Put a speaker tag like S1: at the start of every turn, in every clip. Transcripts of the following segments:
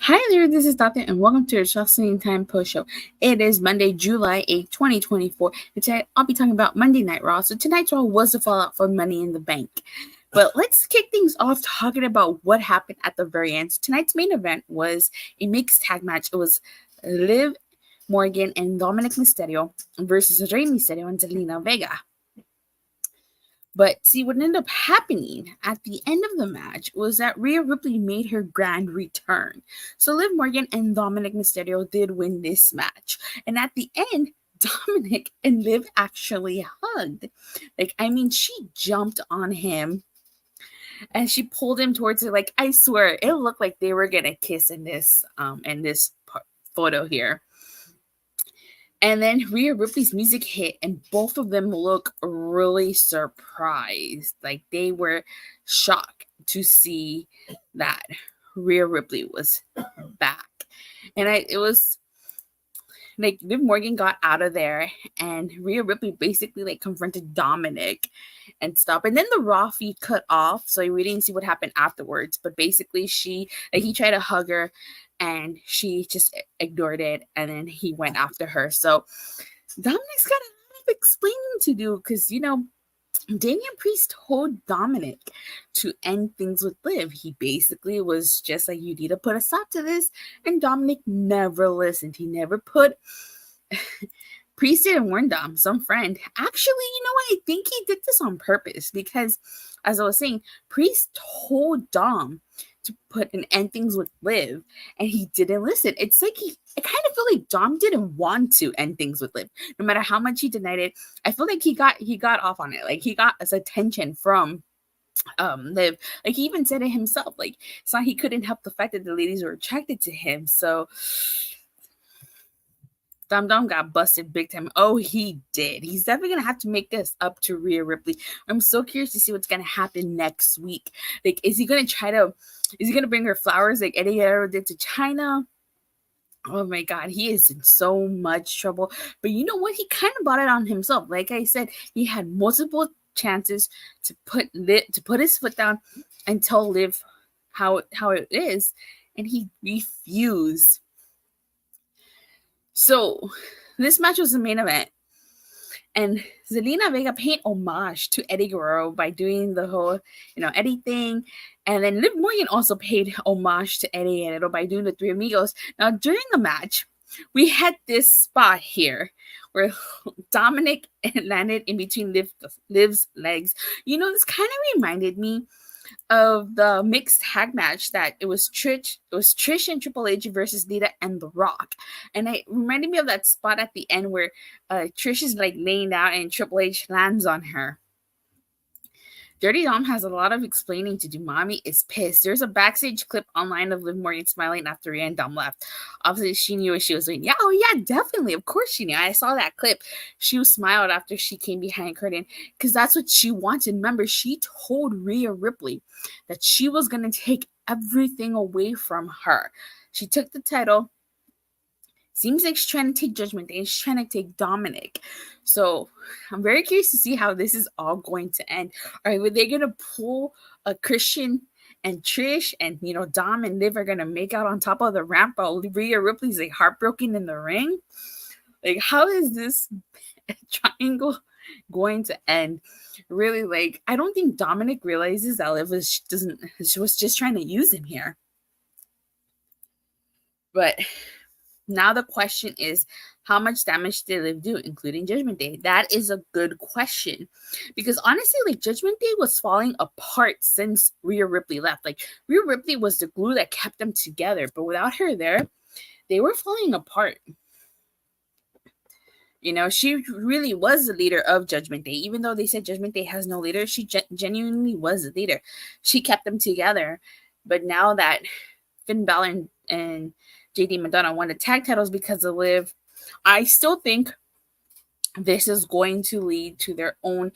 S1: Hi there, this is Datila, and welcome to the Wrestling Time Post Show. It is Monday, July 8th, 2024, and today I'll be talking about Monday Night Raw. So tonight's Raw was the fallout for Money in the Bank. But let's kick things off talking about what happened at the very end. So tonight's main event was a mixed tag match. It was Liv Morgan and Dominik Mysterio versus Rey Mysterio and Zelina Vega. But see, what ended up happening at the end of the match was that Rhea Ripley made her grand return. So Liv Morgan and Dominik Mysterio did win this match. And at the end, Dominik and Liv actually hugged. She jumped on him and she pulled him towards her. I swear, it looked like they were gonna kiss in this photo here. And then Rhea Ripley's music hit, and both of them look really surprised. They were shocked to see that Rhea Ripley was back. And it was Liv Morgan got out of there, and Rhea Ripley basically confronted Dominik and stuff. And then the Raw feed cut off, so we didn't see what happened afterwards. But basically, he tried to hug her, and she just ignored it, and then he went after her. So Dominik's got a lot of explaining to do because, Damian Priest told Dominik to end things with Liv. He basically was just like, you need to put a stop to this. And Dominik never listened. He never put... Priest didn't warn Dom, some friend. Actually, you know what? I think he did this on purpose because, as I was saying, Priest told Dom to put an end things with Liv, and he didn't listen. I kind of feel like Dom didn't want to end things with Liv, no matter how much he denied it. I feel like he got off on it. He got his attention from Liv. He even said it himself. It's not he couldn't help the fact that the ladies were attracted to him. So Dom got busted big time. Oh, he did. He's definitely going to have to make this up to Rhea Ripley. I'm so curious to see what's going to happen next week. Is he going to bring her flowers like Eddie Guerrero did to China? Oh my God, he is in so much trouble. But you know what? He kind of brought it on himself. Like I said, he had multiple chances to put his foot down and tell Liv how it is, and he refused. So this match was the main event, and Zelina Vega paid homage to Eddie Guerrero by doing the whole, Eddie thing. And then Liv Morgan also paid homage to Eddie Guerrero by doing the Three Amigos. Now, during the match, we had this spot here where Dominik landed in between Liv's legs. This kind of reminded me of the mixed tag match that it was Trish and Triple H versus Lita and The Rock. And it reminded me of that spot at the end where Trish is laying down and Triple H lands on her. Dirty Dom has a lot of explaining to do. Mommy is pissed. There's a backstage clip online of Liv Morgan smiling after Rhea and Dom left. Obviously, she knew what she was doing. Yeah, definitely. Of course she knew. I saw that clip. She smiled after she came behind curtain because that's what she wanted. Remember, she told Rhea Ripley that she was going to take everything away from her. She took the title. Seems like she's trying to take Judgment Day and she's trying to take Dominik. So I'm very curious to see how this is all going to end. Are they going to pull a Christian and Trish and, Dom and Liv are going to make out on top of the ramp while Rhea Ripley's heartbroken in the ring? How is this triangle going to end? Really, I don't think Dominik realizes that Liv was just trying to use him here. But now the question is, how much damage did Liv do, including Judgment Day? That is a good question. Because honestly, Judgment Day was falling apart since Rhea Ripley left. Rhea Ripley was the glue that kept them together. But without her there, they were falling apart. She really was the leader of Judgment Day. Even though they said Judgment Day has no leader, she genuinely was the leader. She kept them together. But now that Finn Balor and JD Madonna won the tag titles because of Liv, I still think this is going to lead to their own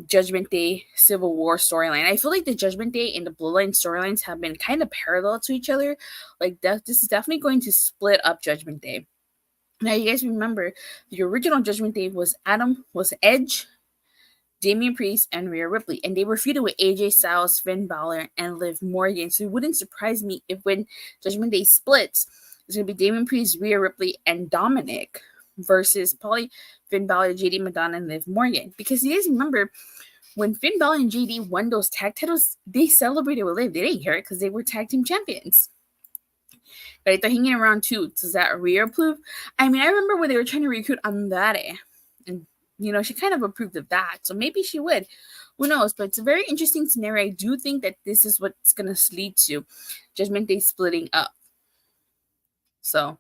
S1: Judgment Day Civil War storyline. I feel like the Judgment Day and the Bloodline storylines have been kind of parallel to each other. Like this is definitely going to split up Judgment Day. Now you guys remember the original Judgment Day was Edge, Damian Priest, and Rhea Ripley, and they were feuded with AJ Styles, Finn Balor, and Liv Morgan. So it wouldn't surprise me if when Judgment Day splits, it's gonna be Damian Priest, Rhea Ripley, and Dominik versus probably Finn Balor, JD Madonna, and Liv Morgan. Because you guys remember when Finn Balor and JD won those tag titles, they celebrated with Liv. They didn't hear it because they were tag team champions. But they're hanging around too. Does that Rhea approve? I mean, I remember when they were trying to recruit Andrade, and she kind of approved of that. So maybe she would. Who knows? But it's a very interesting scenario. I do think that this is what's going to lead to Judgment Day splitting up. So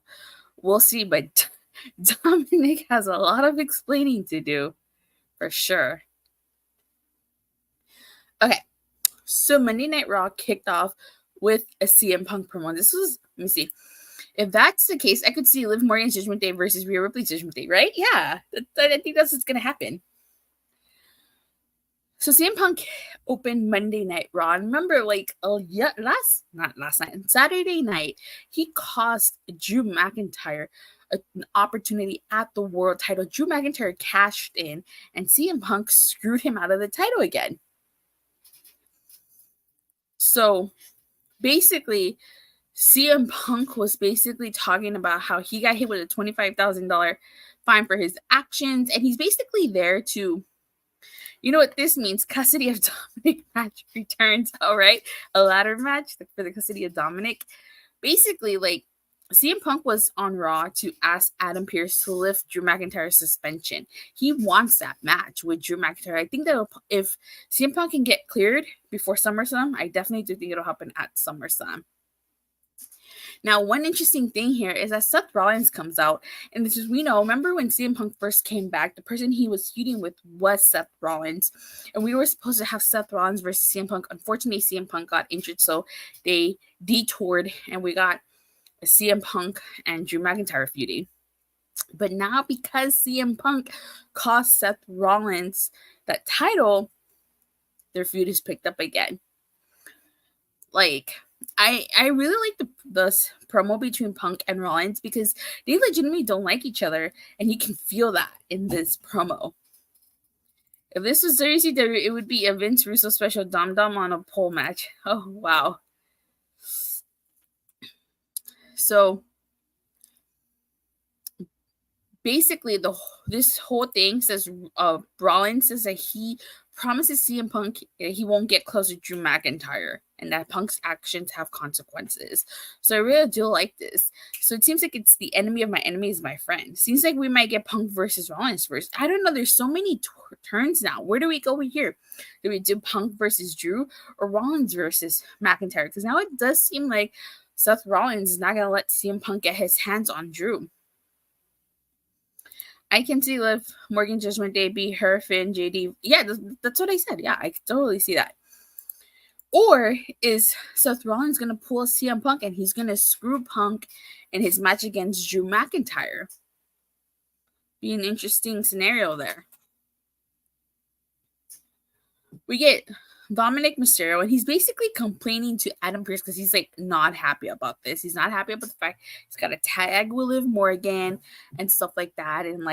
S1: we'll see. But Dominik has a lot of explaining to do, for sure. Okay. So Monday Night Raw kicked off with a CM Punk promo. This was, let me see. If that's the case, I could see Liv Morgan's Judgment Day versus Rhea Ripley's Judgment Day, right? Yeah, I think that's what's going to happen. So CM Punk opened Monday Night Raw. And remember, Saturday night, he cost Drew McIntyre an opportunity at the world title. Drew McIntyre cashed in, and CM Punk screwed him out of the title again. So basically, CM Punk was basically talking about how he got hit with a $25,000 fine for his actions, and he's basically there to, you know what this means? Custody of Dominik match returns. All right, a ladder match for the custody of Dominik. Basically, CM Punk was on Raw to ask Adam Pearce to lift Drew McIntyre's suspension. He wants that match with Drew McIntyre. I think that if CM Punk can get cleared before SummerSlam, I definitely do think it'll happen at SummerSlam. Now, one interesting thing here is that Seth Rollins comes out, and this is, remember when CM Punk first came back, the person he was feuding with was Seth Rollins, and we were supposed to have Seth Rollins versus CM Punk. Unfortunately, CM Punk got injured, so they detoured, and we got a CM Punk and Drew McIntyre feuding. But now, because CM Punk cost Seth Rollins that title, their feud is picked up again. I really like the promo between Punk and Rollins because they legitimately don't like each other, and you can feel that in this promo. If this was WCW, it would be a Vince Russo special Dom on a pole match. Oh, wow. So basically, this whole thing says Rollins says that he promises CM Punk he won't get close to Drew McIntyre, and that Punk's actions have consequences. So I really do like this. So it seems like it's the enemy of my enemy is my friend. Seems like we might get Punk versus Rollins first. I don't know. There's so many turns now. Where do we go here? Do we do Punk versus Drew or Rollins versus McIntyre? Because now it does seem like Seth Rollins is not going to let CM Punk get his hands on Drew. I can see Liv Morgan Judgment Day be her, Finn, JD. Yeah, that's what I said. Yeah, I can totally see that. Or is Seth Rollins going to pull CM Punk and he's going to screw Punk in his match against Drew McIntyre? Be an interesting scenario there. We get Dominik Mysterio, and he's basically complaining to Adam Pearce because he's not happy about this. He's not happy about the fact he's got a tag with Liv Morgan and stuff like that. And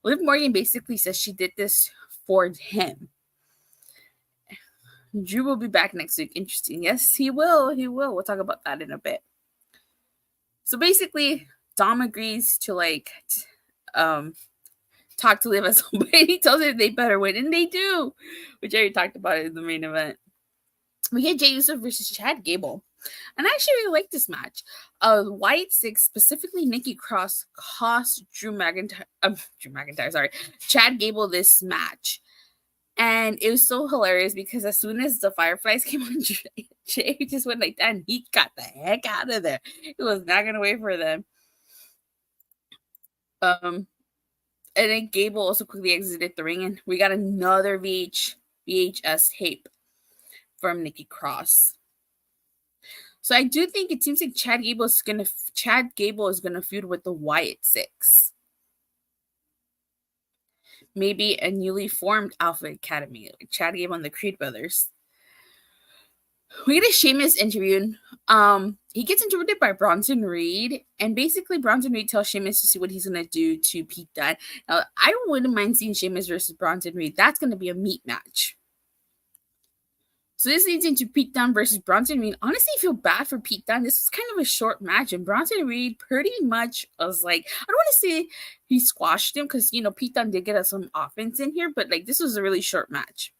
S1: Liv Morgan basically says she did this for him. Drew will be back next week. Interesting. Yes, he will. He will. We'll talk about that in a bit. So basically, Dom agrees to talk to Liv at some point. He tells them they better win, and they do, which I already talked about in the main event. We get Jey Uso versus Chad Gable, and I actually really like this match. White Six, specifically Nikki Cross, cost Chad Gable this match, and it was so hilarious because as soon as the Fireflies came on, Jey just went like that, and he got the heck out of there. He was not gonna wait for them. And then Gable also quickly exited the ring, and we got another VHS tape from Nikki Cross. So I do think it seems like Chad Gable is gonna feud with the Wyatt Six. maybe a newly formed Alpha Academy, like Chad Gable and the Creed brothers. We get a Sheamus interview. He gets interrupted by Bronson Reed, and basically Bronson Reed tells Sheamus to see what he's gonna do to Pete Dunne. Now, I wouldn't mind seeing Sheamus versus Bronson Reed. That's gonna be a meat match. So this leads into Pete Dunne versus Bronson Reed. Honestly, I feel bad for Pete Dunne. This was kind of a short match, and Bronson Reed pretty much was like, I don't want to say he squashed him because, you know, Pete Dunne did get us some offense in here, but like this was a really short match.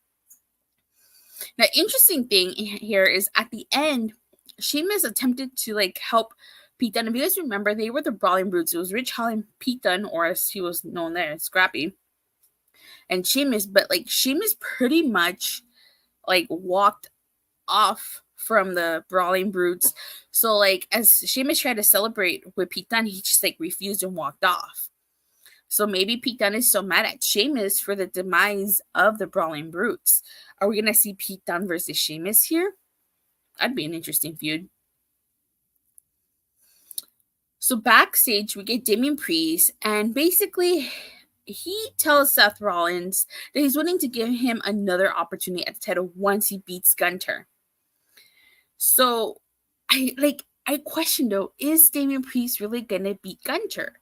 S1: Now, interesting thing here is at the end, Sheamus attempted to like help Pete Dunne. If you guys remember, they were the Brawling Brutes. It was Rich Holland and Pete Dunne, or as he was known there, Scrappy, and Sheamus. But like Sheamus pretty much like walked off from the Brawling Brutes. So like as Sheamus tried to celebrate with Pete Dunne, he just like refused and walked off. So maybe Pete Dunne is so mad at Sheamus for the demise of the Brawling Brutes. Are we going to see Pete Dunne versus Sheamus here? That'd be an interesting feud. So backstage, we get Damian Priest, and basically he tells Seth Rollins that he's willing to give him another opportunity at the title once he beats Gunther. So I question though, is Damian Priest really going to beat Gunther?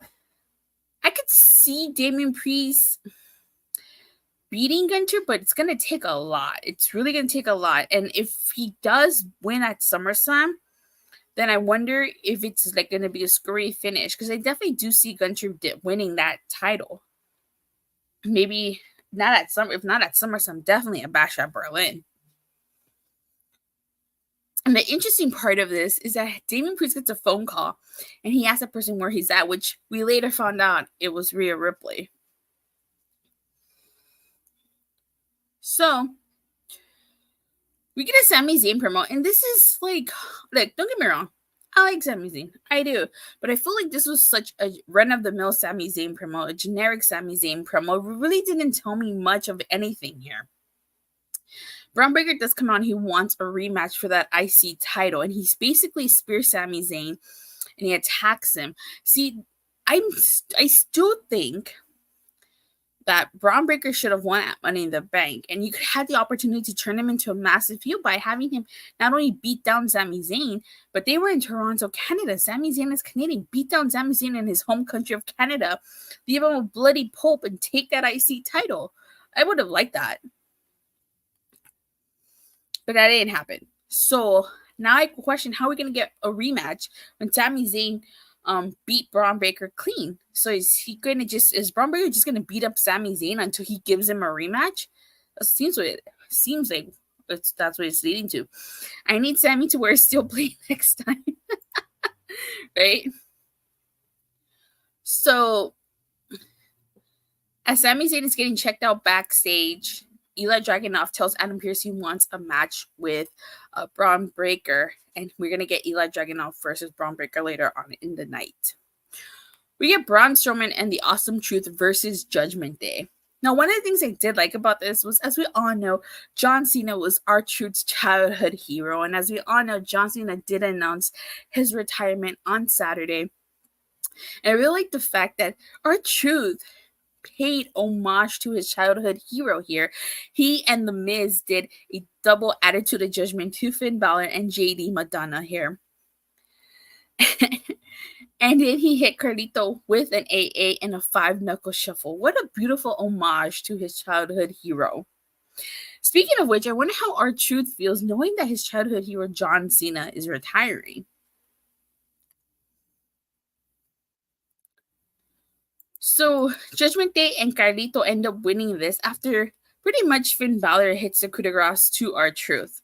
S1: I could see Damian Priest beating Gunther, but it's going to take a lot. It's really going to take a lot. And if he does win at SummerSlam, then I wonder if it's like going to be a screwy finish, because I definitely do see Gunther winning that title. Maybe not at if not at SummerSlam, definitely a Bash at Berlin. And the interesting part of this is that Damian Priest gets a phone call and he asks the person where he's at, which we later found out it was Rhea Ripley. So we get a Sami Zayn promo, and this is like, don't get me wrong, I like Sami Zayn, I do, but I feel like this was such a run-of-the-mill Sami Zayn promo, a generic Sami Zayn promo. It really didn't tell me much of anything here. Braun Breaker does come on. He wants a rematch for that IC title, and he's basically spears Sami Zayn, and he attacks him. See, I still think that Braun Breaker should have won at Money in the Bank, and you could have the opportunity to turn him into a massive heel by having him not only beat down Sami Zayn, but they were in Toronto, Canada. Sami Zayn is Canadian. Beat down Sami Zayn in his home country of Canada, leave him a bloody pulp, and take that IC title. I would have liked that. But that didn't happen. So now I question how we're going to get a rematch when Sami Zayn beat Braun Breaker clean. So is Braun Breaker just going to beat up Sami Zayn until he gives him a rematch? That seems like that's what it's leading to. I need Sami to wear a steel plate next time. Right? So as Sami Zayn is getting checked out backstage, Ilja Dragunov tells Adam Pearce he wants a match with Braun Breaker, and we're going to get Ilja Dragunov versus Braun Breaker later on in the night. We get Braun Strowman and the Awesome Truth versus Judgment Day. Now, one of the things I did like about this was, as we all know, John Cena was R-Truth's childhood hero, and as we all know, John Cena did announce his retirement on Saturday. And I really like the fact that R-Truth paid homage to his childhood hero here. He and The Miz did a double Attitude of Judgment to Finn Balor and JD Madonna here. And then he hit Carlito with an AA and a 5-knuckle shuffle. What a beautiful homage to his childhood hero. Speaking of which, I wonder how R-Truth feels knowing that his childhood hero John Cena is retiring. So Judgment Day and Carlito end up winning this after pretty much Finn Balor hits the coup de grace to R-Truth.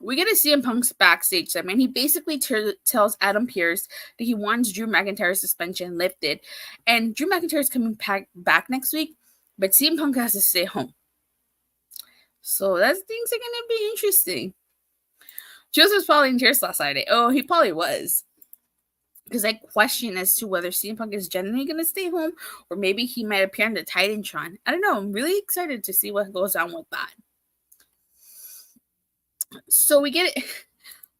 S1: We get to CM Punk's backstage segment. He basically tells Adam Pearce that he wants Drew McIntyre's suspension lifted. And Drew McIntyre is coming back next week, but CM Punk has to stay home. So things are going to be interesting. Joseph was probably in tears last Friday. Oh, he probably was. Because I question as to whether CM Punk is genuinely going to stay home, or maybe he might appear in the Titantron. I don't know. I'm really excited to see what goes on with that. So we get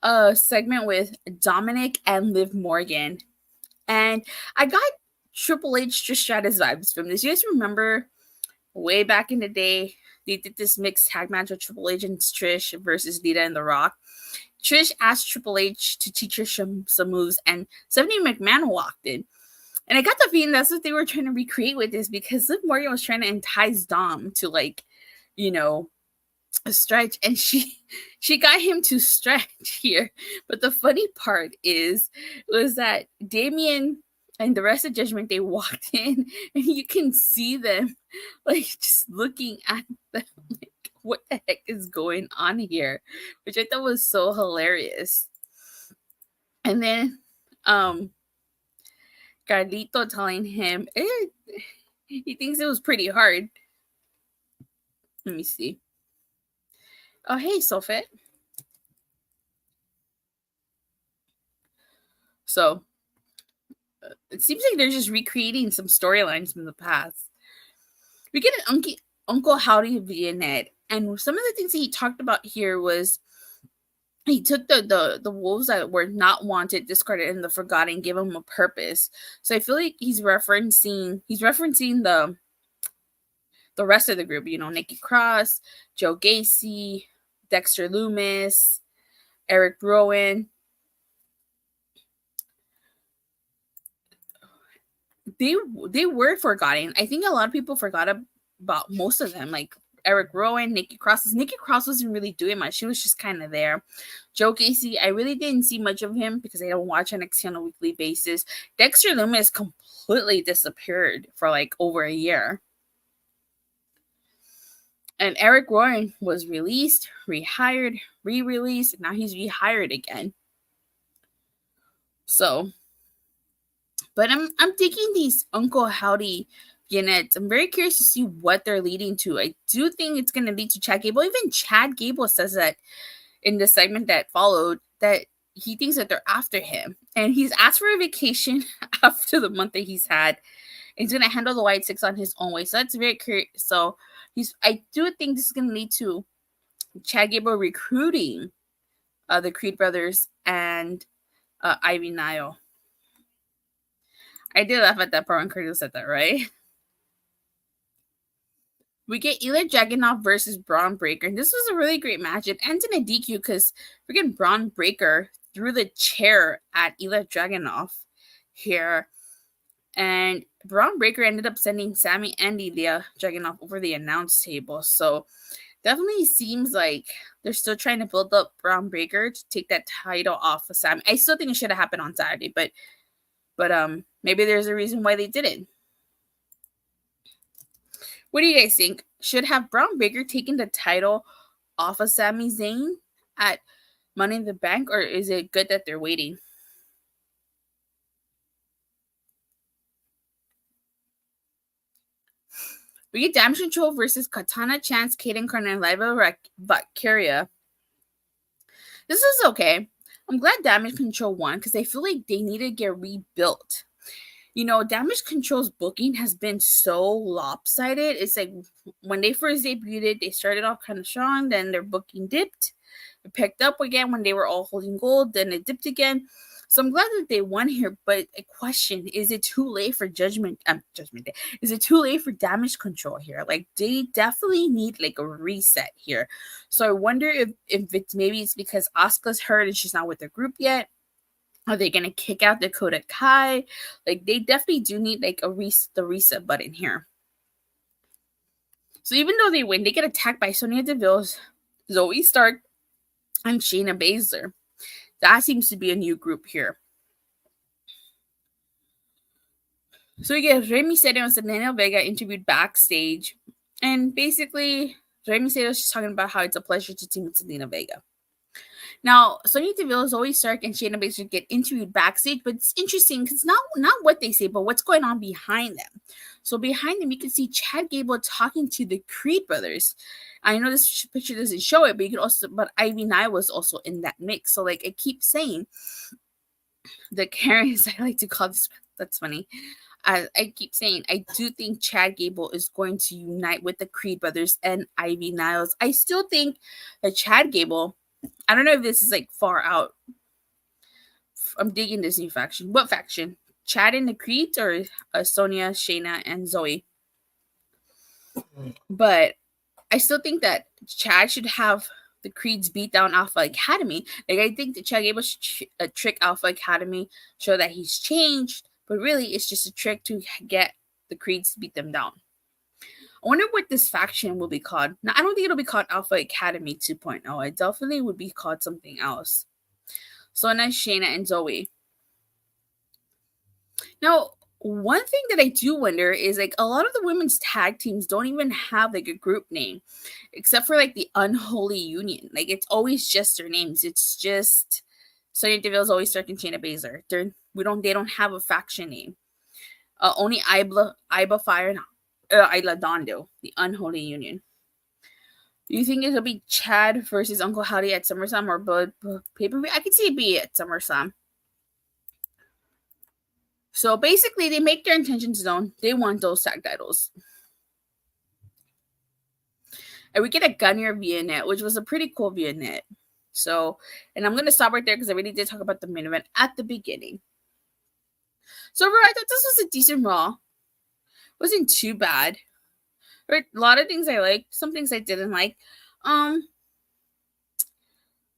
S1: a segment with Dominik and Liv Morgan. And I got Triple H Trish Stratus vibes from this. You guys remember way back in the day, they did this mixed tag match with Triple H and Trish versus Lita and The Rock. Trish asked Triple H to teach her some moves, and Stephanie McMahon walked in. And I got the feeling that's what they were trying to recreate with this, because Liv Morgan was trying to entice Dom to, like, you know, stretch, and she got him to stretch here. But the funny part was that Damian and the rest of Judgment Day walked in, and you can see them like just looking at them like, what the heck is going on here? Which I thought was so hilarious. And then Carlito telling him he thinks it was pretty hard. Let me see. Oh, hey, Sofet. So, it seems like they're just recreating some storylines from the past. We get an Uncle Howdy Vignette, and some of the things that he talked about here was he took the wolves that were not wanted, discarded, and the forgotten, gave them a purpose. So I feel like he's referencing the rest of the group, you know, Nikki Cross, Joe Gacy, Dexter Lumis, Eric Rowan. They were forgotten. I think a lot of people forgot about most of them, like Eric Rowan, Nikki Cross. Nikki Cross wasn't really doing much. She was just kind of there. Joe Gacy, I really didn't see much of him because I don't watch NXT on a weekly basis. Dexter Lumis completely disappeared for like over a year. And Eric Rowan was released, rehired, re-released, and now he's rehired again. So, but I'm taking these Uncle Howdy vignettes. I'm very curious to see what they're leading to. I do think it's going to lead to Chad Gable. Even Chad Gable says that in the segment that followed, that he thinks that they're after him. And he's asked for a vacation after the month that he's had. He's going to handle the White Six on his own way. So that's very curious. So I do think this is going to lead to Chad Gable recruiting the Creed brothers and Ivy Nile. I did laugh at that part when Curtis said that, right? We get Ilja Dragunov versus Braun Breaker. And this was a really great match. It ends in a DQ because freaking Braun Breaker threw the chair at Ilja Dragunov here. And Braun Breaker ended up sending Sami and Ilja Dragunov over the announce table. So definitely seems like they're still trying to build up Braun Breaker to take that title off of Sami. I still think it should have happened on Saturday, but maybe there's a reason why they didn't. What do you guys think? Should have Braun Breaker taken the title off of Sami Zayn at Money in the Bank, or is it good that they're waiting? We get Damage Control versus Katana, Chance, Kayden, and Lyra Valkyria. This is okay. I'm glad Damage Control won because I feel like they need to get rebuilt. You know, Damage Control's booking has been so lopsided. It's like when they first debuted, they started off kind of strong, then their booking dipped. It picked up again when they were all holding gold, then it dipped again. So I'm glad that they won here, but a question, is it too late for Judgment Day? Is it too late for Damage Control here? Like, they definitely need like a reset here. So I wonder if it's because Asuka's hurt and she's not with the group yet. Are they going to kick out Dakota Kai? Like, they definitely do need like the reset button here. So even though they win, they get attacked by Sonya Deville, Zoey Stark, and Shayna Baszler. That seems to be a new group here. So we get Rey Mysterio and Zelina Vega interviewed backstage. And basically, Rey Mysterio is just talking about how it's a pleasure to team with Zelina Vega. Now, Sonya Deville, Zoey Stark, and Shayna Baszler get interviewed backstage, but it's interesting because not what they say, but what's going on behind them. So behind them, you can see Chad Gable talking to the Creed brothers. I know this picture doesn't show it, but Ivy Nile was also in that mix. So like I keep saying, the Karens, I like to call this, that's funny. I keep saying, I do think Chad Gable is going to unite with the Creed brothers and Ivy Niles. I still think that Chad Gable, I don't know if this is like far out. I'm digging this new faction. What faction? Chad and the Creeds or Sonya, Shayna, and Zoey. But I still think that Chad should have the Creeds beat down Alpha Academy. Like, I think that Chad Gable should trick Alpha Academy, show that he's changed, but really it's just a trick to get the Creeds to beat them down. I wonder what this faction will be called. Now, I don't think it'll be called Alpha Academy 2.0. It definitely would be called something else. Sonya, Shayna, and Zoey. Now, one thing that I do wonder is, like, a lot of the women's tag teams don't even have, like, a group name, except for, like, the Unholy Union. Like, it's always just their names. It's just Sonya Deville's always circling Shayna Baszler. They don't have a faction name. Only Iba Fire and Isla Dondo, the Unholy Union. Do you think it'll be Chad versus Uncle Howdy at SummerSlam or Blood pay-per-view? I could see it be at SummerSlam. So basically, they make their intentions known. They want those tag titles. And we get a GUNTHER Vignette, which was a pretty cool Vignette. So, and I'm going to stop right there because I really did talk about the main event at the beginning. So, I thought this was a decent Raw. Wasn't too bad. Right? A lot of things I liked. Some things I didn't like.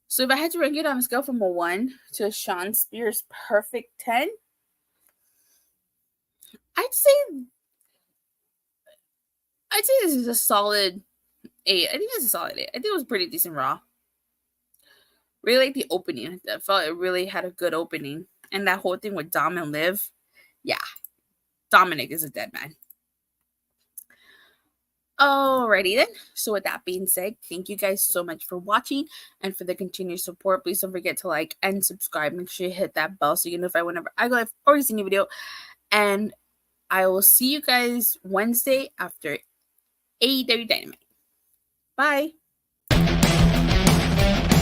S1: So if I had to rank it on a scale from a 1 to Sean Spears' perfect 10, I'd say this is a solid 8. I think it's a solid 8. I think it was pretty decent Raw. Really like the opening. I felt it really had a good opening. And that whole thing with Dom and Liv. Yeah. Dominik is a dead man. Alrighty then. So with that being said, thank you guys so much for watching and for the continued support. Please don't forget to like and subscribe. Make sure you hit that bell so you get notified whenever I go live or see a new video. And I will see you guys Wednesday after AEW Dynamite. Bye.